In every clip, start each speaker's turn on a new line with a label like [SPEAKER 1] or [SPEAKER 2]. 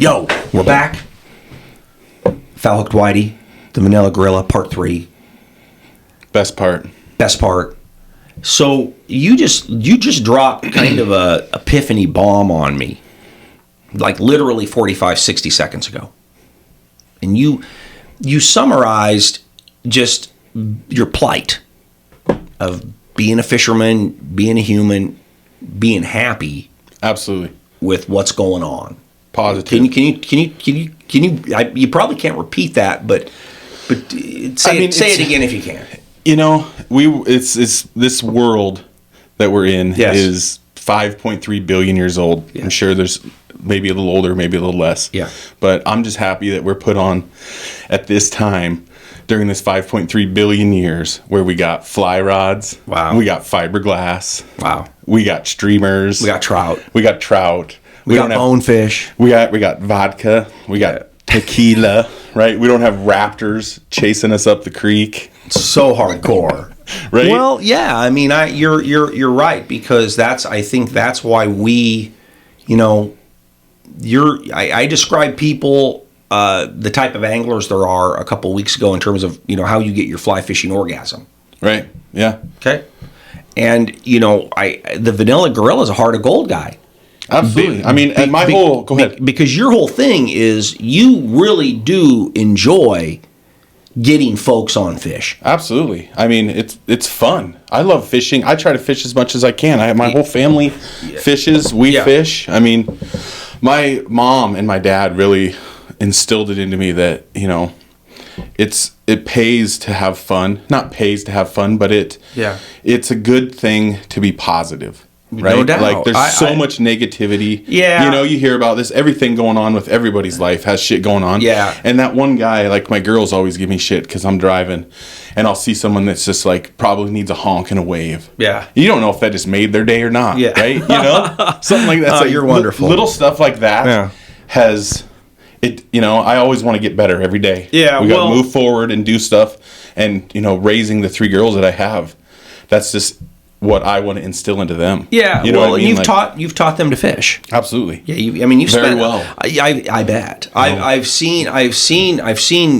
[SPEAKER 1] Yo, we're back. Foul Hooked Whitey, the Vanilla Gorilla, part 3.
[SPEAKER 2] Best part.
[SPEAKER 1] So you just dropped kind of a epiphany bomb on me, like literally 45, 60 seconds ago. And you summarized just your plight of being a fisherman, being a human, being happy.
[SPEAKER 2] Absolutely.
[SPEAKER 1] With what's going on.
[SPEAKER 2] Positive.
[SPEAKER 1] Can you? You probably can't repeat that, but say it again if you can.
[SPEAKER 2] You know, it's this world that we're in is 5.3 billion years old. Yeah. I'm sure there's maybe a little older, maybe a little less.
[SPEAKER 1] Yeah.
[SPEAKER 2] But I'm just happy that we're put on at this time during this 5.3 billion years where we got fly rods.
[SPEAKER 1] Wow.
[SPEAKER 2] We got fiberglass.
[SPEAKER 1] Wow.
[SPEAKER 2] We got streamers.
[SPEAKER 1] We got trout.
[SPEAKER 2] We got
[SPEAKER 1] bonefish.
[SPEAKER 2] We got vodka. We got tequila, right? We don't have raptors chasing us up the creek.
[SPEAKER 1] So hardcore.
[SPEAKER 2] Right?
[SPEAKER 1] Well, yeah, I mean, you're right, because I think that's why we, I described people, the type of anglers there are a couple weeks ago in terms of, how you get your fly fishing orgasm.
[SPEAKER 2] Right. Yeah.
[SPEAKER 1] Okay. And, the Vanilla Gorilla is a heart of gold guy.
[SPEAKER 2] Absolutely. I mean, go ahead.
[SPEAKER 1] Because your whole thing is you really do enjoy getting folks on fish.
[SPEAKER 2] Absolutely. I mean, it's fun. I love fishing. I try to fish as much as I can. My whole family fishes. We fish. I mean, my mom and my dad really instilled it into me that, it pays to have fun. Not pays to have fun, but it's a good thing to be positive. Right?
[SPEAKER 1] No doubt.
[SPEAKER 2] Like, there's so much negativity.
[SPEAKER 1] Yeah.
[SPEAKER 2] You hear about this. Everything going on with everybody's life has shit going on.
[SPEAKER 1] Yeah.
[SPEAKER 2] And that one guy, like, my girls always give me shit because I'm driving, and I'll see someone that's just, like, probably needs a honk and a wave.
[SPEAKER 1] Yeah.
[SPEAKER 2] You don't know if that just made their day or not. Yeah. Right? Something like that.
[SPEAKER 1] Oh, you're wonderful.
[SPEAKER 2] Little stuff like that has... I always want to get better every day.
[SPEAKER 1] Yeah,
[SPEAKER 2] we got to move forward and do stuff. And, raising the 3 girls that I have, that's just what I want to instill into them.
[SPEAKER 1] Yeah, you've taught them to fish.
[SPEAKER 2] Absolutely.
[SPEAKER 1] Yeah, you've
[SPEAKER 2] very
[SPEAKER 1] spent
[SPEAKER 2] well.
[SPEAKER 1] I bet. I've seen.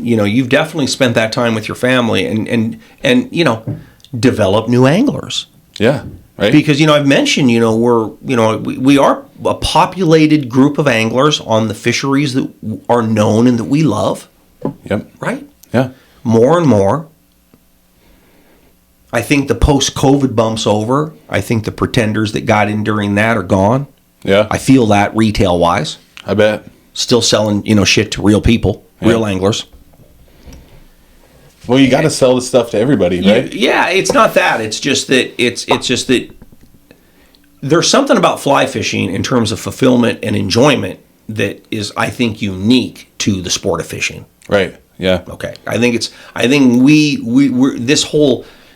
[SPEAKER 1] You've definitely spent that time with your family and develop new anglers.
[SPEAKER 2] Yeah. Right.
[SPEAKER 1] Because I've mentioned we are a populated group of anglers on the fisheries that are known and that we love.
[SPEAKER 2] Yep.
[SPEAKER 1] Right.
[SPEAKER 2] Yeah.
[SPEAKER 1] More and more. I think the post-COVID bump's over. I think the pretenders that got in during that are gone.
[SPEAKER 2] Yeah.
[SPEAKER 1] I feel that retail-wise.
[SPEAKER 2] I bet.
[SPEAKER 1] Still selling, shit to real people, real anglers.
[SPEAKER 2] Well, you got to sell this stuff to everybody, right?
[SPEAKER 1] Yeah, it's not that. It's just that there's something about fly fishing in terms of fulfillment and enjoyment that is, I think, unique to the sport of fishing.
[SPEAKER 2] Right. Yeah.
[SPEAKER 1] Okay. I think we're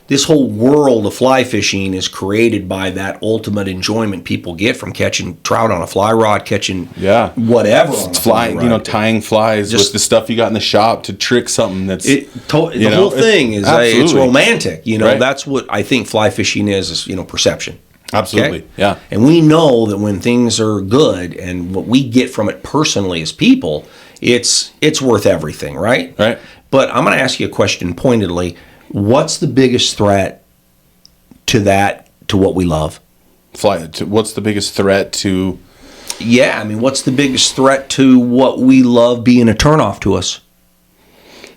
[SPEAKER 1] this whole world of fly fishing is created by that ultimate enjoyment people get from catching trout on a fly rod, catching whatever on a
[SPEAKER 2] fly rod. Tying flies with the stuff you got in the shop to trick something that's...
[SPEAKER 1] the whole thing is it's romantic.
[SPEAKER 2] Right.
[SPEAKER 1] That's what I think fly fishing is perception.
[SPEAKER 2] Absolutely,
[SPEAKER 1] okay?
[SPEAKER 2] Yeah.
[SPEAKER 1] And we know that when things are good and what we get from it personally as people, it's worth everything, right?
[SPEAKER 2] Right.
[SPEAKER 1] But I'm going to ask you a question pointedly. What's the biggest threat to what we love?
[SPEAKER 2] What's the biggest threat to...
[SPEAKER 1] Yeah, I mean, what's the biggest threat to what we love being a turnoff to us?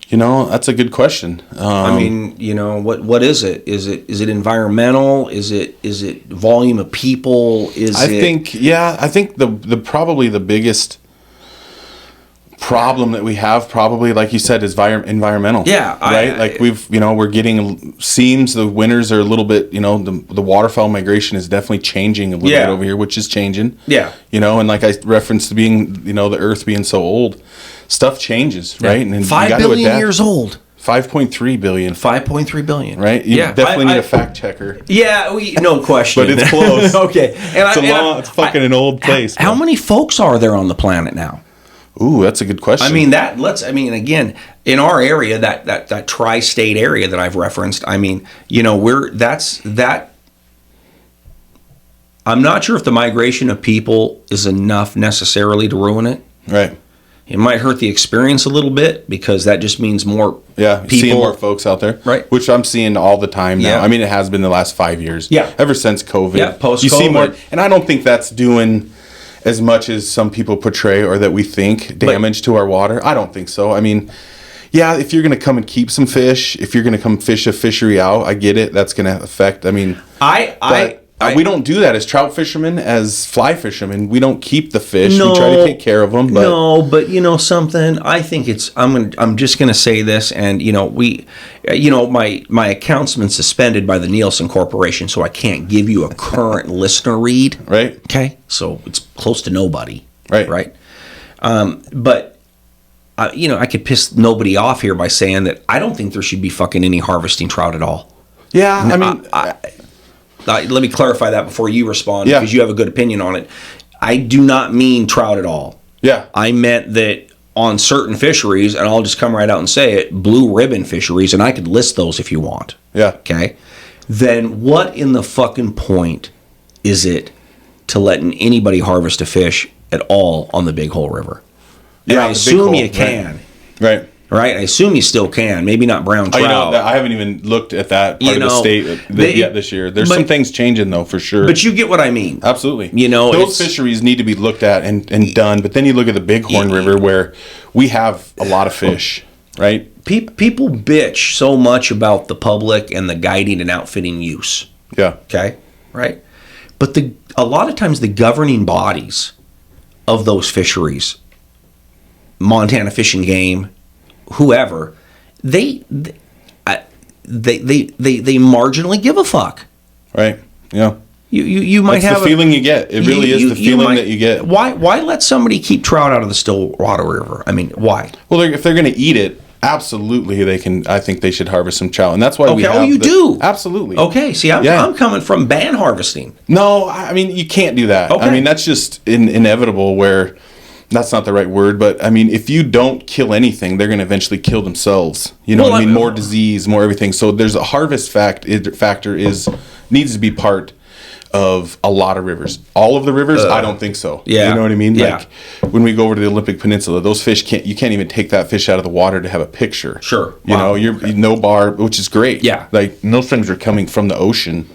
[SPEAKER 2] That's a good question.
[SPEAKER 1] I mean, what is it? Is it environmental? Is it volume of people?
[SPEAKER 2] I think the probably the biggest problem that we have, probably like you said, is environmental.
[SPEAKER 1] Yeah,
[SPEAKER 2] right. We're getting seems the winters are a little bit. The waterfowl migration is definitely changing a little bit over here, which is changing.
[SPEAKER 1] Yeah.
[SPEAKER 2] And like I referenced being the Earth being so old, stuff changes, right? And
[SPEAKER 1] 5 billion years old.
[SPEAKER 2] 5.3 billion.
[SPEAKER 1] 5.3 billion.
[SPEAKER 2] Right? You definitely need a fact checker.
[SPEAKER 1] Yeah, no question.
[SPEAKER 2] But it's close.
[SPEAKER 1] Okay.
[SPEAKER 2] It's fucking an old place.
[SPEAKER 1] How many folks are there on the planet now?
[SPEAKER 2] Ooh, that's a good question.
[SPEAKER 1] Again, in our area, that tri-state area that I've referenced, I'm not sure if the migration of people is enough necessarily to ruin it.
[SPEAKER 2] Right.
[SPEAKER 1] It might hurt the experience a little bit because that just means more people.
[SPEAKER 2] Seeing more folks out there.
[SPEAKER 1] Right.
[SPEAKER 2] Which I'm seeing all the time now.
[SPEAKER 1] Yeah.
[SPEAKER 2] I mean, it has been the last 5 years.
[SPEAKER 1] Yeah.
[SPEAKER 2] Ever since COVID.
[SPEAKER 1] Yeah, post-COVID.
[SPEAKER 2] You see more. And I don't think that's doing as much as some people portray or that we think damage to our water. I don't think so. I mean, yeah, if you're going to come and keep some fish, if you're going to come fish a fishery out, I get it. That's going to affect, I mean. We don't do that as trout fishermen, as fly fishermen. We don't keep the fish.
[SPEAKER 1] No,
[SPEAKER 2] we try to take care of them. But.
[SPEAKER 1] No, but you know something. I think it's. I'm just going to say this, and my account's been suspended by the Nielsen Corporation, so I can't give you a current listener read.
[SPEAKER 2] Right.
[SPEAKER 1] Okay. So it's close to nobody.
[SPEAKER 2] Right.
[SPEAKER 1] Right. But I could piss nobody off here by saying that I don't think there should be fucking any harvesting trout at all.
[SPEAKER 2] Yeah. I mean.
[SPEAKER 1] Let me clarify that before you respond, because you have a good opinion on it. I do not mean trout at all.
[SPEAKER 2] Yeah.
[SPEAKER 1] I meant that on certain fisheries, and I'll just come right out and say it, blue ribbon fisheries, and I could list those if you want.
[SPEAKER 2] Yeah.
[SPEAKER 1] Okay? Then what in the fucking point is it to letting anybody harvest a fish at all on the Big Hole River? And I assume you can.
[SPEAKER 2] Right.
[SPEAKER 1] Right? I assume you still can. Maybe not brown trout.
[SPEAKER 2] I haven't even looked at that part of the state yet this year. There's some things changing, though, for sure.
[SPEAKER 1] But you get what I mean.
[SPEAKER 2] Absolutely. Those fisheries need to be looked at and done. But then you look at the Bighorn River, where we have a lot of fish, right?
[SPEAKER 1] People bitch so much about the public and the guiding and outfitting use.
[SPEAKER 2] Yeah.
[SPEAKER 1] Okay? Right? But a lot of times the governing bodies of those fisheries, Montana Fish and Game, whoever, they marginally give a fuck.
[SPEAKER 2] Right. Yeah.
[SPEAKER 1] You might
[SPEAKER 2] That's
[SPEAKER 1] have
[SPEAKER 2] the feeling you get. It really is the feeling that you get.
[SPEAKER 1] Why let somebody keep trout out of the Stillwater River? I mean, why?
[SPEAKER 2] Well, if they're going to eat it, absolutely they can. I think they should harvest some trout, and that's why we have.
[SPEAKER 1] Oh, you do?
[SPEAKER 2] Absolutely.
[SPEAKER 1] Okay. See, I'm coming from ban harvesting.
[SPEAKER 2] No, I mean you can't do that.
[SPEAKER 1] Okay.
[SPEAKER 2] I mean that's just inevitable. Where that's not the right word, but I mean if you don't kill anything, they're going to eventually kill themselves. You know, more disease, more everything. So there's a harvest factor needs to be part of a lot of rivers. All of the rivers, I don't think so.
[SPEAKER 1] Yeah.
[SPEAKER 2] You know what I mean?
[SPEAKER 1] Yeah.
[SPEAKER 2] Like when we go over to the Olympic Peninsula, those fish you can't even take that fish out of the water to have a picture.
[SPEAKER 1] Sure.
[SPEAKER 2] You know, you're no bar, which is great.
[SPEAKER 1] Yeah.
[SPEAKER 2] Like those things are coming from the ocean,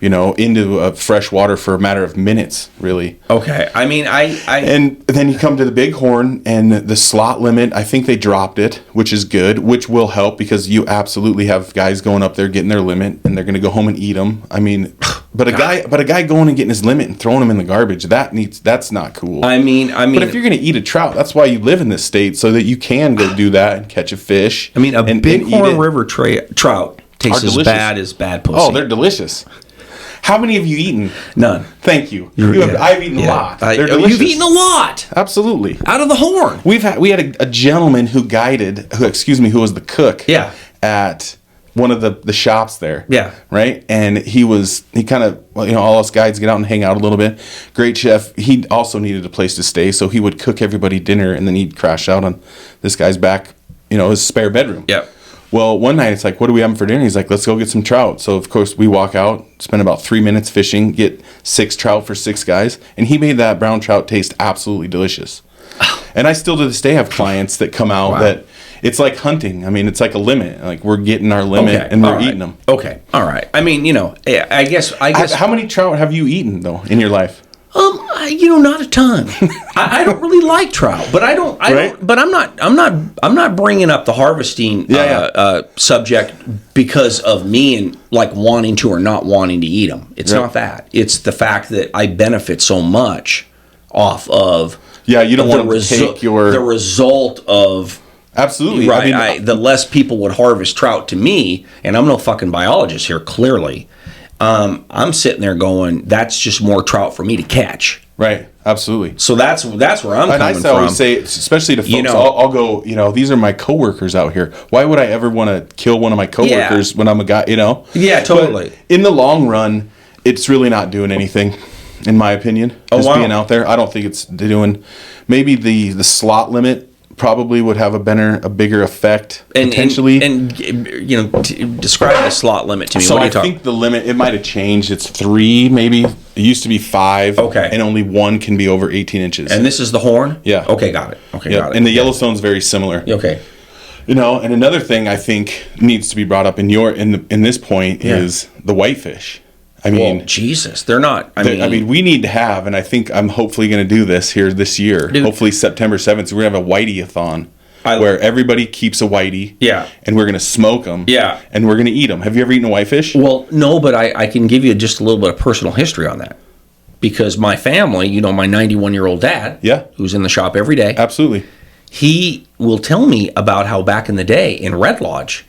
[SPEAKER 2] you know, into fresh water for a matter of minutes, really.
[SPEAKER 1] Okay. I mean,
[SPEAKER 2] and then you come to the Bighorn and the slot limit. I think they dropped it, which is good, which will help because you absolutely have guys going up there getting their limit and they're going to go home and eat them. I mean, but a guy going and getting his limit and throwing them in the garbage, that's not cool.
[SPEAKER 1] I mean,
[SPEAKER 2] but if you're going to eat a trout, that's why you live in this state, so that you can go do that and catch a fish.
[SPEAKER 1] I mean, a Bighorn River trout tastes as bad as bad pussy.
[SPEAKER 2] Oh, they're delicious. How many have you eaten?
[SPEAKER 1] None.
[SPEAKER 2] Thank you. I've eaten a lot. They're delicious.
[SPEAKER 1] You've eaten a lot.
[SPEAKER 2] Absolutely.
[SPEAKER 1] Out of the horn.
[SPEAKER 2] We had a gentleman who was the cook.
[SPEAKER 1] Yeah.
[SPEAKER 2] At one of the shops there.
[SPEAKER 1] Yeah.
[SPEAKER 2] Right? And he kind of, all us guides get out and hang out a little bit. Great chef. He also needed a place to stay, so he would cook everybody dinner and then he'd crash out on this guy's back, his spare bedroom.
[SPEAKER 1] Yep.
[SPEAKER 2] Well, one night it's like, what are we having for dinner? He's like, let's go get some trout. So, of course, we walk out, spend about 3 minutes fishing, get 6 trout for 6 guys. And he made that brown trout taste absolutely delicious. And I still to this day have clients that come out that it's like hunting. I mean, it's like a limit. Like we're getting our limit and we're eating them.
[SPEAKER 1] Okay. All right. I mean, I guess.
[SPEAKER 2] How many trout have you eaten, though, in your life?
[SPEAKER 1] Not a ton. I don't really like trout, but I'm not bringing up the harvesting subject because of me and like wanting to or not wanting to eat them. It's not that. It's the fact that I benefit so much off of.
[SPEAKER 2] Yeah, you don't want to take
[SPEAKER 1] the result of.
[SPEAKER 2] Absolutely.
[SPEAKER 1] Right. I mean, the less people would harvest trout to me, and I'm no fucking biologist here, clearly. I'm sitting there going, that's just more trout for me to catch.
[SPEAKER 2] Right. Absolutely.
[SPEAKER 1] So that's where I'm coming from.
[SPEAKER 2] I always say, especially to folks, I'll go, these are my coworkers out here. Why would I ever want to kill one of my coworkers when I'm a guy,
[SPEAKER 1] Yeah, totally.
[SPEAKER 2] But in the long run, it's really not doing anything, in my opinion. Being out there. I don't think it's doing, maybe the slot limit probably would have a bigger effect potentially.
[SPEAKER 1] Describe the slot limit to me.
[SPEAKER 2] So I think the limit, it might have changed. It's 3 maybe It used to be 5.
[SPEAKER 1] Okay.
[SPEAKER 2] And only one can be over 18 inches.
[SPEAKER 1] And this is the horn?
[SPEAKER 2] Yeah.
[SPEAKER 1] Okay, got it. Okay, got it.
[SPEAKER 2] And the Yellowstone's very similar.
[SPEAKER 1] Okay.
[SPEAKER 2] You know, and another thing I think needs to be brought up in this point is the whitefish. I mean,
[SPEAKER 1] well, Jesus, they're not. I mean,
[SPEAKER 2] we need to have, and I think I'm hopefully going to do this here this year.
[SPEAKER 1] Dude.
[SPEAKER 2] Hopefully September 7th, we're going to have a whitey-a-thon where everybody keeps a whitey.
[SPEAKER 1] Yeah.
[SPEAKER 2] And we're going to smoke them.
[SPEAKER 1] Yeah.
[SPEAKER 2] And we're going to eat them. Have you ever eaten a whitefish?
[SPEAKER 1] Well, no, but I can give you just a little bit of personal history on that. Because my family, you know, my 91-year-old dad, who's in the shop every day.
[SPEAKER 2] Absolutely.
[SPEAKER 1] He will tell me about how back in the day in Red Lodge,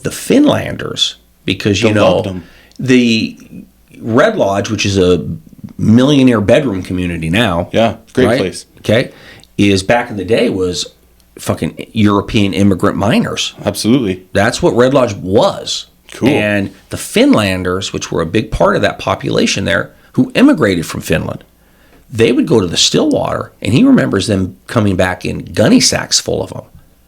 [SPEAKER 1] the Finlanders, because, you know, the Red Lodge, which is a millionaire bedroom community now.
[SPEAKER 2] Yeah, great place.
[SPEAKER 1] Okay. Is back in the day was fucking European immigrant miners.
[SPEAKER 2] Absolutely.
[SPEAKER 1] That's what Red Lodge was.
[SPEAKER 2] Cool.
[SPEAKER 1] And the Finlanders, which were a big part of that population there, who immigrated from Finland, they would go to the Stillwater, and he remembers them coming back in gunny sacks full of them.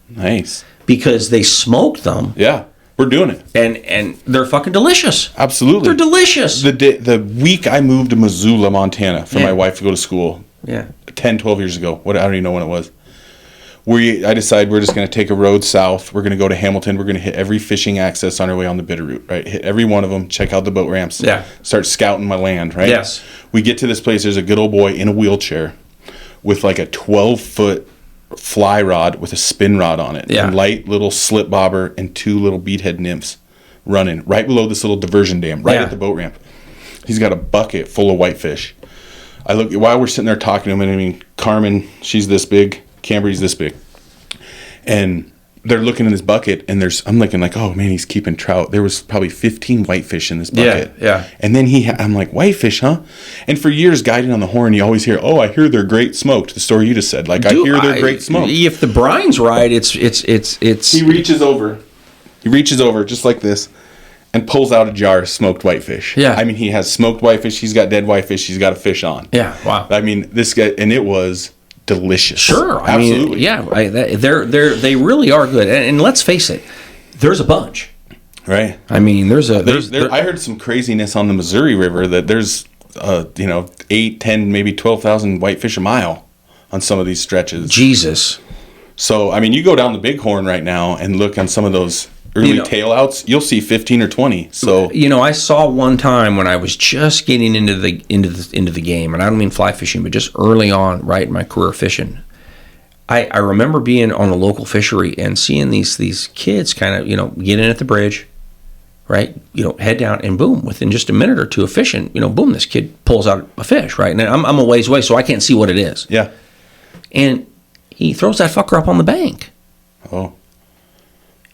[SPEAKER 2] Nice.
[SPEAKER 1] Because they smoked them.
[SPEAKER 2] Yeah. We're doing it.
[SPEAKER 1] And they're fucking delicious.
[SPEAKER 2] Absolutely.
[SPEAKER 1] They're delicious.
[SPEAKER 2] The week I moved to Missoula, Montana for my wife to go to school, 10, 12 years ago, I don't even know when it was, I decided we're just going to take a road south. We're going to go to Hamilton. We're going to hit every fishing access on our way on the Bitterroot, right? Hit every one of them, check out the boat ramps.
[SPEAKER 1] Yeah.
[SPEAKER 2] Start scouting my land, right?
[SPEAKER 1] Yes.
[SPEAKER 2] We get to this place. There's a good old boy in a wheelchair with like a 12-foot fly rod with a spin rod on it, and light little slip bobber and 2 little beadhead nymphs running right below this little diversion dam, right at the boat ramp. He's got a bucket full of whitefish. I look while we're sitting there talking to him, and I mean, Carmen, she's this big, Cambry's this big, and they're looking in this bucket, and I'm looking like, oh man, he's keeping trout. There was probably 15 whitefish in this bucket.
[SPEAKER 1] Yeah.
[SPEAKER 2] And then I'm like, whitefish, huh? And for years, guiding on the horn, you always hear, oh, I hear they're great smoked. The story you just said, like, dude, I hear they're great smoked.
[SPEAKER 1] If the brine's right, it's.
[SPEAKER 2] He reaches over just like this, and pulls out a jar of smoked whitefish.
[SPEAKER 1] Yeah.
[SPEAKER 2] I mean, he has smoked whitefish. He's got dead whitefish. He's got a fish on.
[SPEAKER 1] Yeah. Wow.
[SPEAKER 2] I mean, this guy, and it was delicious.
[SPEAKER 1] Sure.
[SPEAKER 2] Absolutely.
[SPEAKER 1] I mean, they really are good. And let's face it, there's a bunch.
[SPEAKER 2] Right.
[SPEAKER 1] I mean,
[SPEAKER 2] I heard some craziness on the Missouri River that there's 8, 10, maybe 12,000 whitefish a mile on some of these stretches.
[SPEAKER 1] Jesus.
[SPEAKER 2] So, I mean, you go down the Bighorn right now and look on some of those early tailouts, you'll see 15 or 20. So,
[SPEAKER 1] I saw one time when I was just getting into the game, and I don't mean fly fishing, but just early on, right in my career fishing. I remember being on a local fishery and seeing these kids kind of, get in at the bridge, right? Head down, and boom, within just a minute or two of fishing, boom, this kid pulls out a fish, right? And I'm a ways away, so I can't see what it is.
[SPEAKER 2] Yeah.
[SPEAKER 1] And he throws that fucker up on the bank.
[SPEAKER 2] Oh.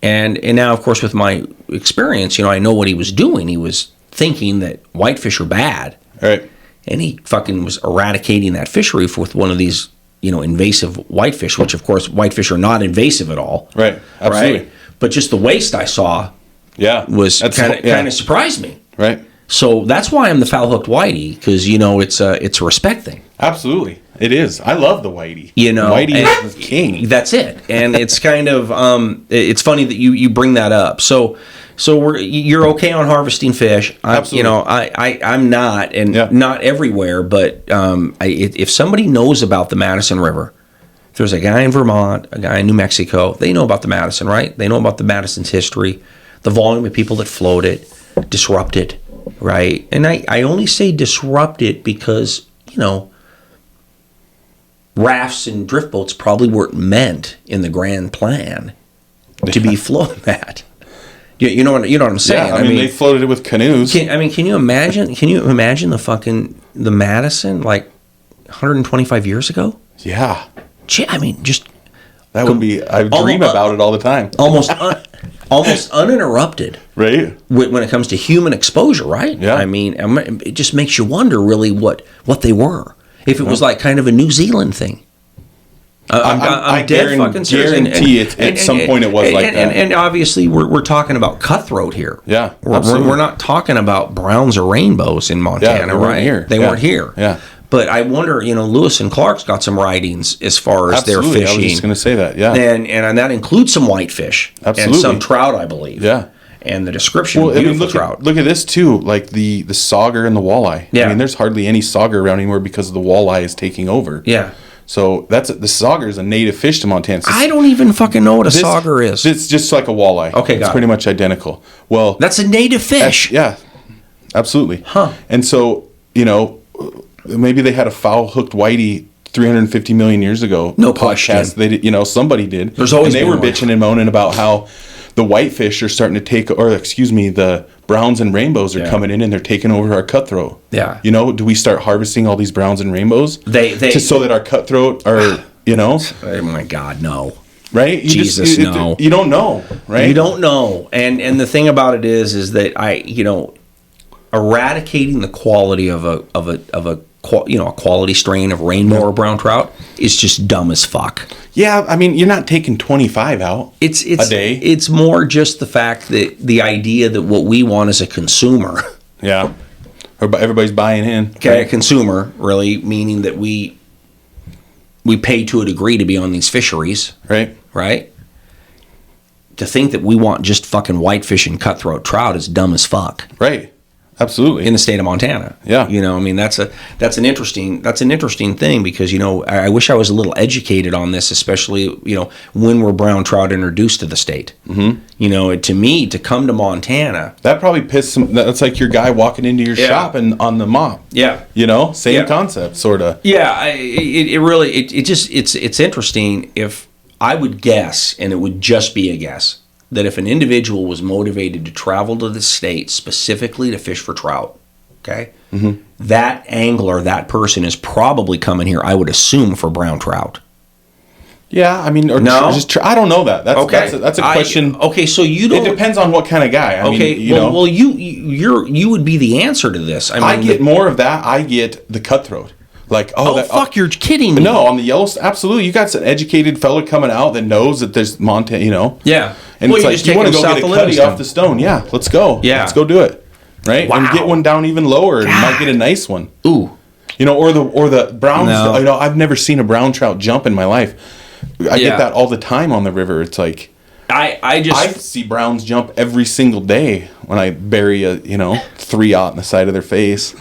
[SPEAKER 1] And now, of course, with my experience, I know what he was doing. He was thinking that whitefish are bad.
[SPEAKER 2] Right.
[SPEAKER 1] And he fucking was eradicating that fishery with one of these, invasive whitefish, which, of course, whitefish are not invasive at all.
[SPEAKER 2] Right. Absolutely.
[SPEAKER 1] Right? But just the waste I saw was kind of surprised me.
[SPEAKER 2] Right.
[SPEAKER 1] So that's why I'm the Foul Hooked Whitey, because, it's a respect thing.
[SPEAKER 2] Absolutely. It is. I love the whitey.
[SPEAKER 1] Whitey
[SPEAKER 2] is the king.
[SPEAKER 1] That's it. And it's kind of it's funny that you bring that up. So you're okay on harvesting fish.
[SPEAKER 2] Absolutely.
[SPEAKER 1] I'm not, and not everywhere, but if somebody knows about the Madison River, there's a guy in Vermont, a guy in New Mexico, they know about the Madison, right? They know about the Madison's history, the volume of people that float it, disrupt it, right? And I only say disrupt it because, rafts and drift boats probably weren't meant in the grand plan to be flown at. You know what I'm saying?
[SPEAKER 2] Yeah, I mean, they floated it with canoes.
[SPEAKER 1] Can you imagine? Can you imagine the Madison like 125 years ago?
[SPEAKER 2] Yeah.
[SPEAKER 1] I mean, just
[SPEAKER 2] that would be. I dream about it all the time.
[SPEAKER 1] Almost uninterrupted.
[SPEAKER 2] Right.
[SPEAKER 1] When it comes to human exposure, right?
[SPEAKER 2] Yeah.
[SPEAKER 1] I mean, it just makes you wonder really what they were. If it was like kind of a New Zealand thing.
[SPEAKER 2] I guarantee at some point it was like that.
[SPEAKER 1] And obviously we're talking about cutthroat here.
[SPEAKER 2] Yeah,
[SPEAKER 1] we're not talking about browns or rainbows in Montana, right? They weren't here.
[SPEAKER 2] Yeah.
[SPEAKER 1] But I wonder, Lewis and Clark's got some writings as far as their fishing.
[SPEAKER 2] I was just going to say that, yeah.
[SPEAKER 1] And that includes some whitefish.
[SPEAKER 2] Absolutely.
[SPEAKER 1] And some trout, I believe.
[SPEAKER 2] Yeah.
[SPEAKER 1] and the description
[SPEAKER 2] Well,
[SPEAKER 1] of
[SPEAKER 2] I mean,
[SPEAKER 1] beautiful trout.
[SPEAKER 2] look at this too, like the sauger and the walleye.
[SPEAKER 1] Yeah.
[SPEAKER 2] I mean, there's hardly any sauger around anymore because the walleye is taking over.
[SPEAKER 1] Yeah.
[SPEAKER 2] So the sauger is a native fish to Montana.
[SPEAKER 1] I don't even fucking know what a sauger is.
[SPEAKER 2] It's just like a walleye.
[SPEAKER 1] Okay,
[SPEAKER 2] it's
[SPEAKER 1] got
[SPEAKER 2] pretty
[SPEAKER 1] it.
[SPEAKER 2] much identical. Well,
[SPEAKER 1] That's a native fish.
[SPEAKER 2] yeah, absolutely.
[SPEAKER 1] Huh.
[SPEAKER 2] And so, maybe they had a foul hooked whitey 350 million years ago.
[SPEAKER 1] No
[SPEAKER 2] podcast.
[SPEAKER 1] question.
[SPEAKER 2] They did, somebody did.
[SPEAKER 1] There's always
[SPEAKER 2] and they
[SPEAKER 1] been
[SPEAKER 2] were
[SPEAKER 1] one.
[SPEAKER 2] bitching and moaning about how the whitefish are starting to the browns and rainbows are coming in and they're taking over our cutthroat.
[SPEAKER 1] Yeah.
[SPEAKER 2] Do we start harvesting all these browns and rainbows? So that our cutthroat are,
[SPEAKER 1] Oh my God, no.
[SPEAKER 2] right?
[SPEAKER 1] No.
[SPEAKER 2] You don't know, right?
[SPEAKER 1] You don't know. And the thing about it is that eradicating the quality of a quality strain of rainbow or brown trout is just dumb as fuck.
[SPEAKER 2] Yeah, I mean, you're not taking 25 out a day.
[SPEAKER 1] It's more just the fact that the idea that what we want as a consumer.
[SPEAKER 2] Yeah. Everybody's buying in.
[SPEAKER 1] Okay, right? A consumer, really, meaning that we pay to a degree to be on these fisheries.
[SPEAKER 2] Right.
[SPEAKER 1] Right? To think that we want just fucking whitefish and cutthroat trout is dumb as fuck.
[SPEAKER 2] Right. Absolutely.
[SPEAKER 1] In the state of Montana.
[SPEAKER 2] Yeah.
[SPEAKER 1] I mean, that's an interesting thing because, I wish I was a little educated on this, especially, when were brown trout introduced to the state. Mm-hmm. To me, to come to Montana.
[SPEAKER 2] That probably pissed some, that's like your guy walking into your shop and on the mop.
[SPEAKER 1] Yeah.
[SPEAKER 2] Same concept, sort of.
[SPEAKER 1] Yeah. It's interesting. If I would guess, and it would just be a guess, that if an individual was motivated to travel to the state specifically to fish for trout, okay, that angler, that person is probably coming here, I would assume, for brown trout.
[SPEAKER 2] Yeah, I mean, I don't know that. That's a question.
[SPEAKER 1] So you don't.
[SPEAKER 2] It depends on what kind of guy. I mean,
[SPEAKER 1] you would be the answer to this. I
[SPEAKER 2] get more of that. I get the cutthroat. Like,
[SPEAKER 1] fuck, you're kidding me.
[SPEAKER 2] No, on the Yellowstone, absolutely. You got an educated fella coming out that knows that there's Montana,
[SPEAKER 1] Yeah.
[SPEAKER 2] And it's like, you want to go get a cutty off the stone. Yeah, let's go.
[SPEAKER 1] Yeah.
[SPEAKER 2] Let's go do it. Right?
[SPEAKER 1] Wow.
[SPEAKER 2] And get one down even lower and might get a nice one.
[SPEAKER 1] Ooh.
[SPEAKER 2] Or the browns. No. I've never seen a brown trout jump in my life. I get that all the time on the river. It's like, I see browns jump every single day when I bury a 3-aught in the side of their face.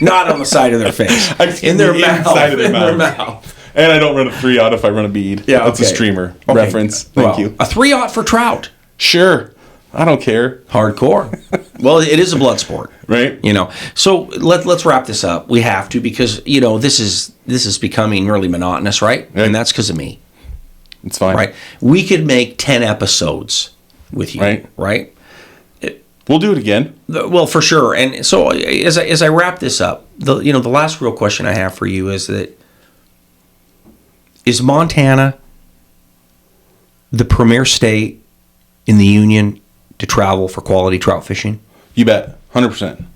[SPEAKER 1] Not on the side of their face. In their mouth.
[SPEAKER 2] And I don't run a 3-aught if I run a bead. Yeah, that's a streamer reference. Thank you.
[SPEAKER 1] A 3-aught for trout.
[SPEAKER 2] Sure. I don't care.
[SPEAKER 1] Hardcore. Well, it is a blood sport.
[SPEAKER 2] Right.
[SPEAKER 1] So let's wrap this up. We have to, because this is becoming really monotonous, right? And that's because of me.
[SPEAKER 2] It's fine.
[SPEAKER 1] Right. We could make 10 episodes with you. Right.
[SPEAKER 2] We'll do it again.
[SPEAKER 1] Well, for sure. And so as I wrap this up, the last real question I have for you is that, is Montana the premier state in the union to travel for quality trout fishing?
[SPEAKER 2] You bet. 100%.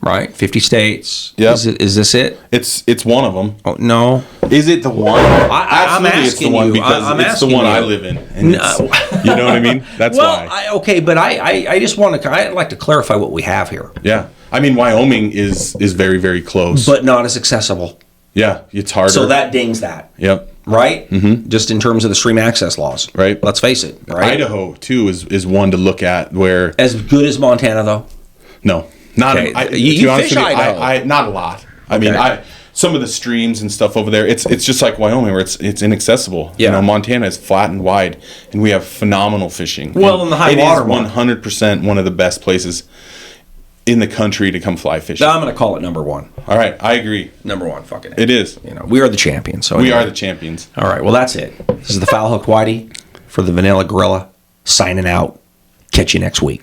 [SPEAKER 1] Right? 50 states.
[SPEAKER 2] Yeah.
[SPEAKER 1] Is this it?
[SPEAKER 2] It's one of them.
[SPEAKER 1] Oh, no.
[SPEAKER 2] Is it the one?
[SPEAKER 1] I'm asking
[SPEAKER 2] it's the one
[SPEAKER 1] you.
[SPEAKER 2] because it's the one I live in. And you know what I mean? That's why.
[SPEAKER 1] But I just want to. I'd like to clarify what we have here.
[SPEAKER 2] Yeah. I mean, Wyoming is very, very close,
[SPEAKER 1] but not as accessible.
[SPEAKER 2] Yeah, it's harder.
[SPEAKER 1] So that dings that.
[SPEAKER 2] Yep.
[SPEAKER 1] Right? Mm-hmm. Just in terms of the stream access laws.
[SPEAKER 2] Right.
[SPEAKER 1] Let's face it. Right?
[SPEAKER 2] Idaho, too, is one to look at where...
[SPEAKER 1] As good as Montana, though?
[SPEAKER 2] No. Not
[SPEAKER 1] you fish Idaho.
[SPEAKER 2] not a lot. I mean, some of the streams and stuff over there, it's just like Wyoming, where it's inaccessible.
[SPEAKER 1] Yeah.
[SPEAKER 2] Montana is flat and wide, and we have phenomenal fishing.
[SPEAKER 1] Well, in the high water mark.
[SPEAKER 2] It is 100% one of the best places in the country to come fly fishing.
[SPEAKER 1] I'm going to call it number one.
[SPEAKER 2] All right, I agree.
[SPEAKER 1] Number one, fucking
[SPEAKER 2] it is.
[SPEAKER 1] We are the champions. So
[SPEAKER 2] we are the champions.
[SPEAKER 1] All right, well, that's it. This is the Foul Hooked Whitey for the Vanilla Gorilla, signing out. Catch you next week.